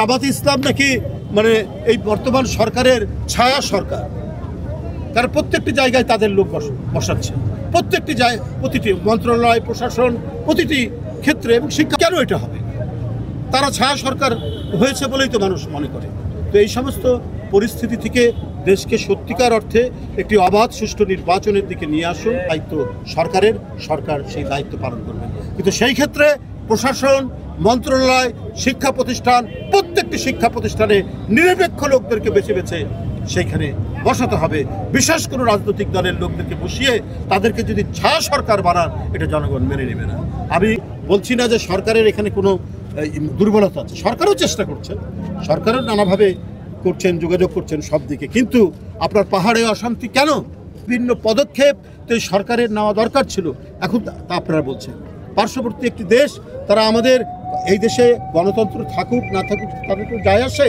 জামাতে ইসলাম নাকি মানে এই বর্তমান সরকারের ছায়া সরকার, তারা প্রত্যেকটি জায়গায় তাদের লোক বসাচ্ছে, প্রত্যেকটি প্রতিটি মন্ত্রণালয়, প্রশাসন, প্রতিটি ক্ষেত্রে। এবং শিক্ষা কেন এটা হবে? তারা ছায়া সরকার হয়েছে বলেই তো মানুষ মনে করে। তো এই সমস্ত পরিস্থিতি থেকে দেশকে সত্যিকার অর্থে একটি অবাধ সুষ্ঠু নির্বাচনের দিকে নিয়ে আসুন দায়িত্ব সরকারের, সরকার সেই দায়িত্ব পালন করবে। কিন্তু সেই ক্ষেত্রে প্রশাসন, মন্ত্রণালয়, শিক্ষা প্রতিষ্ঠান, প্রত্যেকটি শিক্ষা প্রতিষ্ঠানে নিরপেক্ষ লোকদেরকে বেছে বেছে সেইখানে বসাতে হবে। বিশেষ কোনো রাজনৈতিক দলের লোকদেরকে বসিয়ে তাদেরকে যদি ছায়া সরকার বানান, এটা জনগণ মেনে নেবে না। আমি বলছি না যে সরকারের এখানে কোনো দুর্বলতা আছে, সরকারও চেষ্টা করছেন, সরকারও নানাভাবে করছেন, যোগাযোগ করছেন সব দিকে। কিন্তু আপনার পাহাড়ে অশান্তি কেন? বিভিন্ন পদক্ষেপ তো এই সরকারের নেওয়া দরকার ছিল, এখন তা আপনারা বলছেন। পার্শ্ববর্তী একটি দেশ, তারা আমাদের এই দেশে গণতন্ত্র থাকুক না থাকুক তাদের তো যায় আসে।